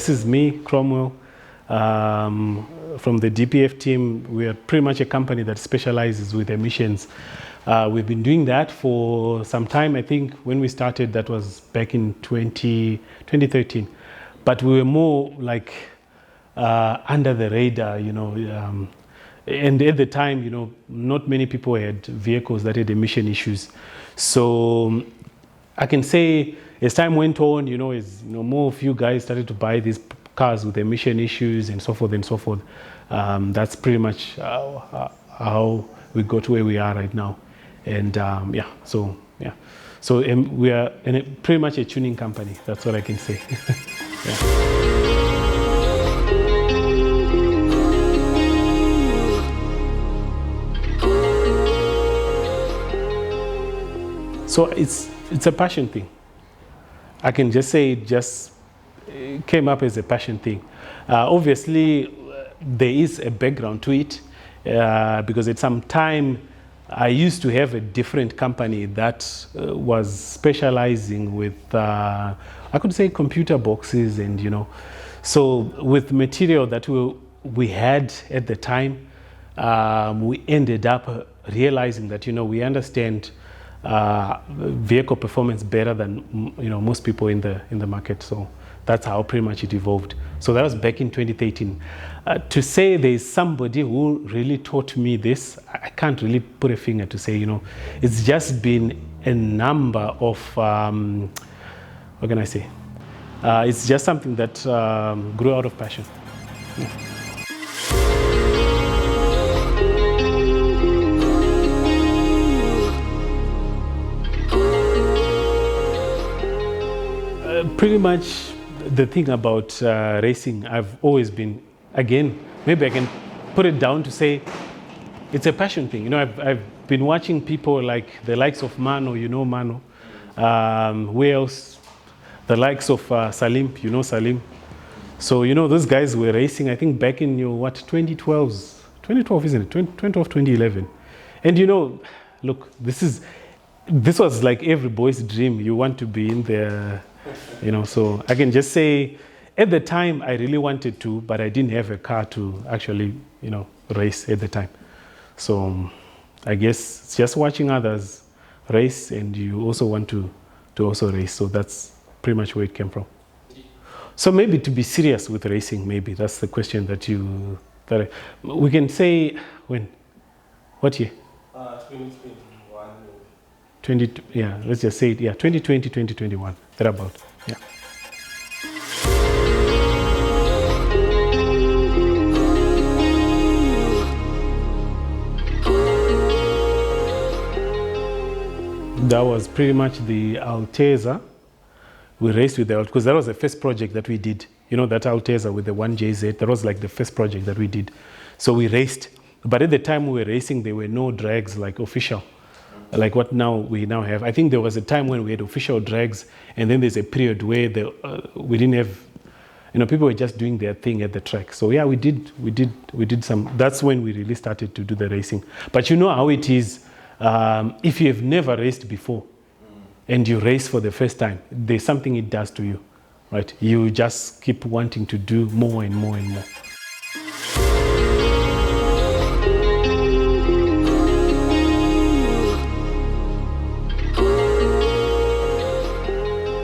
this is me, Cromwell, from the DPF team. We are pretty much a company that specializes with emissions. We've been doing that for some time. I think when we started, that was back in 2013. But we were more like under the radar, you know. And at the time, you know, not many people had vehicles that had emission issues. So I can say as time went on, you know, as you know, more of you guys started to buy these cars with emission issues and so forth and so forth. That's pretty much how we got to where we are right now. And so we are pretty much a tuning company. That's what I can say. Yeah. So it's a passion thing. I can just say it just came up as a passion thing. Obviously, there is a background to it because at some time I used to have a different company that was specializing with, I could say, computer boxes and, you know. So with material that we had at the time, we ended up realizing that, you know, we understand vehicle performance better than, you know, most people in the market. So that's how pretty much it evolved. So that was back in 2013. To say there is somebody who really taught me this, I can't really put a finger to say, you know. It's just been a number of, what can I say? It's just something that grew out of passion. Yeah. Pretty much the thing about racing, I've always been, again, maybe I can put it down to say it's a passion thing. You know, I've been watching people like the likes of Mano, you know Mano. Where else? The likes of Salim, you know Salim. So, you know, those guys were racing, I think back in 2012, isn't it? 2012, 2011. And you know, look, this was like every boy's dream. You want to be in there. You know, so I can just say at the time I really wanted to, but I didn't have a car to actually, you know, race at the time. So I guess it's just watching others race and you also want to also race. So that's pretty much where it came from. So maybe to be serious with racing, maybe that's the question that we can say when? What year? 2021. Yeah, let's just say it. Yeah, 2020, 2021. Thereabout. Yeah. That was pretty much the Alteza. We raced with the because that was the first project that we did. You know, that Alteza with the 1JZ. That was like the first project that we did. So we raced, but at the time we were racing, there were no drags like official. Like what we now have. I think there was a time when we had official drags, and then there's a period where we didn't have, you know, people were just doing their thing at the track. So yeah, we did some. That's when we really started to do the racing. But you know how it is. If you have never raced before, and you race for the first time, there's something it does to you, right? You just keep wanting to do more and more and more.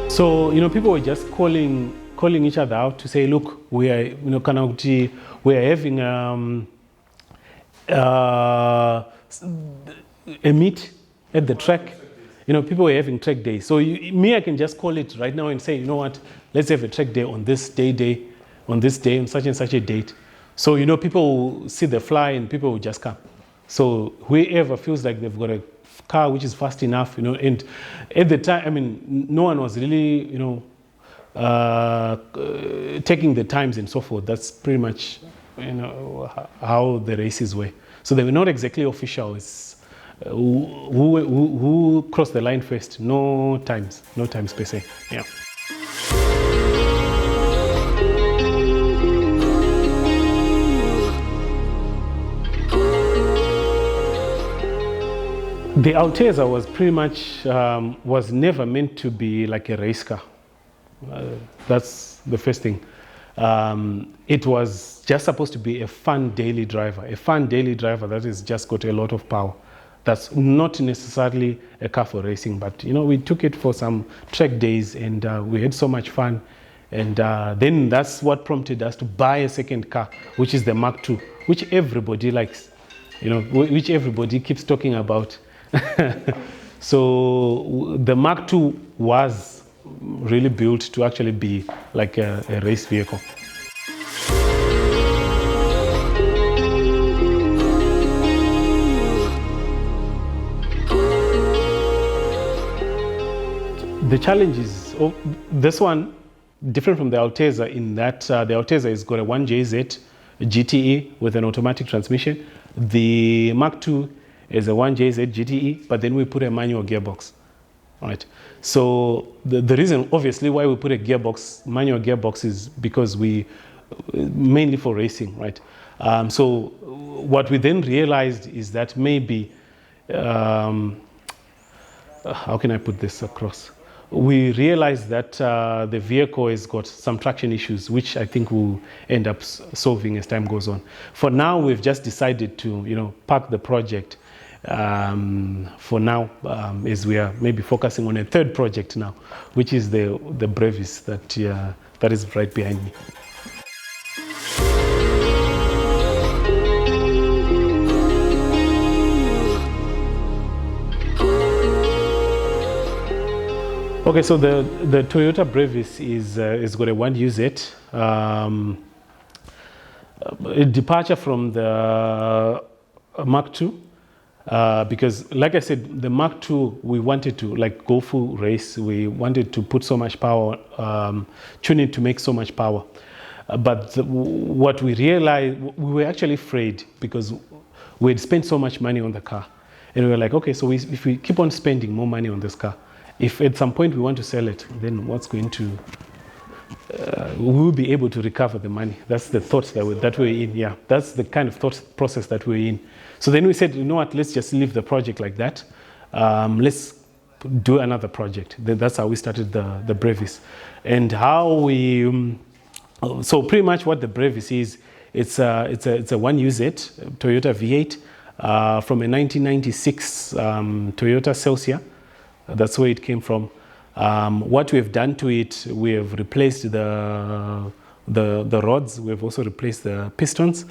So, you know, people were just calling each other out to say, look, we are, you know, we are having a meet at the track. You know, people were having track day. So I can just call it right now and say, you know what, let's have a track day on this on this day, on such and such a date. So, you know, people will see the fly and people will just come. So whoever feels like they've got a car which is fast enough, you know, and at the time, I mean, no one was really, you know, taking the times and so forth. That's pretty much, you know, how the races were. So they were not exactly official. It's who crossed the line first. No times per se. Yeah. The Alteza was pretty much, was never meant to be like a race car. That's the first thing. It was just supposed to be a fun daily driver that has just got a lot of power. That's not necessarily a car for racing, but we took it for some track days, and we had so much fun. And then that's what prompted us to buy a second car, which is the Mark II, which everybody likes, which everybody keeps talking about. So the Mark II was really built to actually be like a race vehicle. The challenge is this one different from the Altezza in that the Altezza has got a 1JZ GTE with an automatic transmission. The Mark II is a 1JZ GTE, but then we put a manual gearbox. All right. So the reason, obviously, why we put a manual gearbox, is because we mainly for racing, right? So what we then realized is that maybe how can I put this across? We realized that the vehicle has got some traction issues, which I think we'll end up solving as time goes on. For now, we've just decided to, park the project for now, as we are maybe focusing on a third project now, which is the Brevis that is right behind me. Okay, so the Toyota Brevis is got a 1UZ. A departure from the Mark II, because like I said, the Mark II, we wanted to go full race. We wanted to put so much power, tune it to make so much power. But what we realized, we were actually afraid because we had spent so much money on the car. And we were like, okay, so if we keep on spending more money on this car, if at some point we want to sell it, then what's going to, we will be able to recover the money. That's the thought that we're in, yeah. That's the kind of thought process that we're in. So then we said, you know what, let's just leave the project like that. Let's do another project. Then that's how we started the Brevis. And how we, so pretty much what the Brevis is, it's a 1UZ Toyota V8 from a 1996 Toyota Celsius. That's where it came from. What we've done to it, we have replaced the rods. We've also replaced the pistons.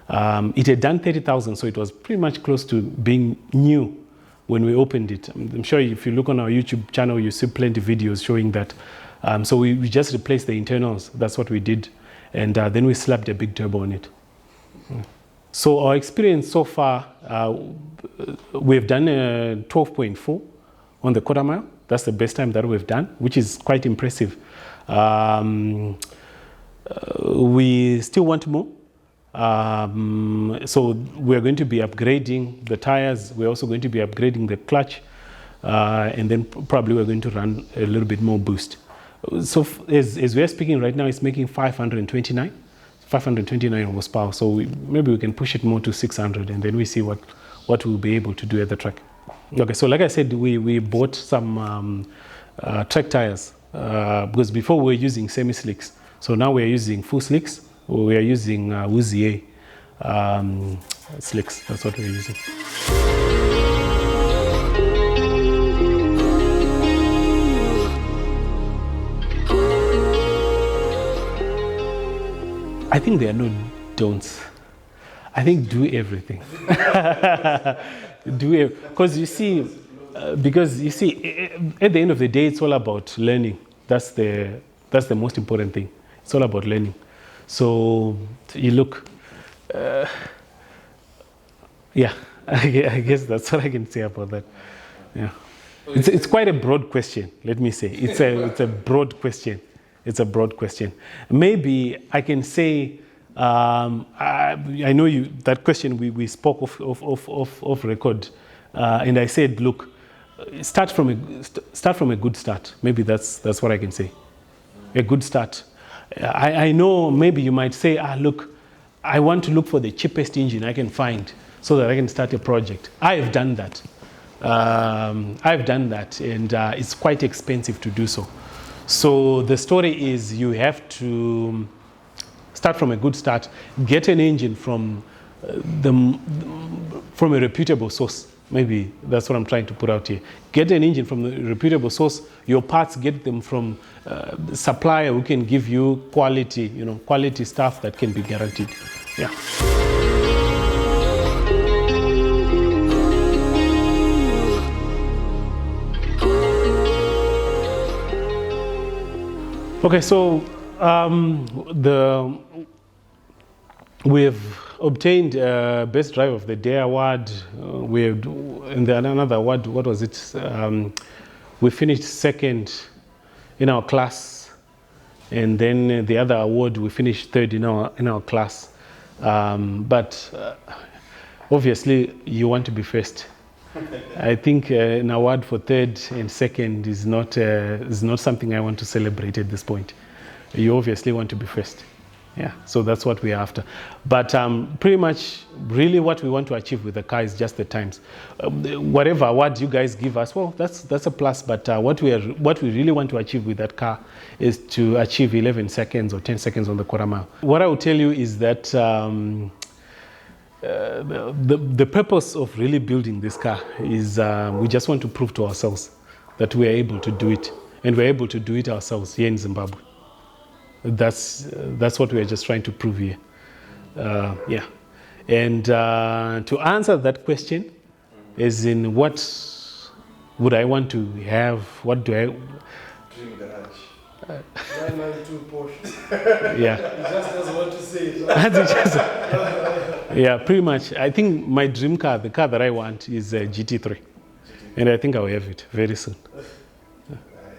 It had done 30,000, so it was pretty much close to being new when we opened it. I'm sure if you look on our YouTube channel, you see plenty of videos showing that. So we just replaced the internals. That's what we did. And then we slapped a big turbo on it. So our experience so far, we've done a 12.4 on the quarter mile. That's the best time that we've done, which is quite impressive. We still want more. So we're going to be upgrading the tires. We're also going to be upgrading the clutch. And then probably we're going to run a little bit more boost. So as we're speaking right now, it's making 529 horsepower. So maybe we can push it more to 600, and then we see what we'll be able to do at the track. Okay, so like I said, we bought some track tires because before we were using semi-slicks. So now we are using full slicks. We are using Wuzier slicks. That's what we're using. I think there are no don'ts. I think do everything. Because you see, at the end of the day, it's all about learning. That's the most important thing. It's all about learning. So you look, yeah, I guess that's what I can say about that. Yeah, it's quite a broad question. Let me say it's a broad question. It's a broad question. Maybe I can say. I know that question we spoke of record, and I said, look, start from a good start. Maybe that's what I can say. A good start. I know maybe you might say, look, I want to look for the cheapest engine I can find so that I can start a project. I've done that. And it's quite expensive to do so. So the story is you have to start from a good start. Get an engine from from a reputable source. Maybe that's what I'm trying to put out here. Get an engine from a reputable source. Your parts, get them from the supplier who can give you quality, quality stuff that can be guaranteed. Yeah. Okay, so we've obtained Best Drive of the Day award. And then another award, what was it? We finished second in our class, and then the other award we finished third in our class. But obviously, you want to be first. I think an award for third and second is not something I want to celebrate at this point. You obviously want to be first. Yeah, so that's what we're after. But pretty much, really what we want to achieve with the car is just the times. Whatever award you guys give us, well, that's a plus. But what we really want to achieve with that car is to achieve 11 seconds or 10 seconds on the quarter mile. What I will tell you is that the purpose of really building this car is we just want to prove to ourselves that we are able to do it, and we're able to do it ourselves here in Zimbabwe. That's what we are just trying to prove here. Yeah. And to answer that question, as in what would I want to have? What do I? Dream garage. 992 Porsche. Yeah. He just doesn't want to say it. Yeah, pretty much. I think my dream car, the car that I want, is a GT3, and I think I'll have it very soon.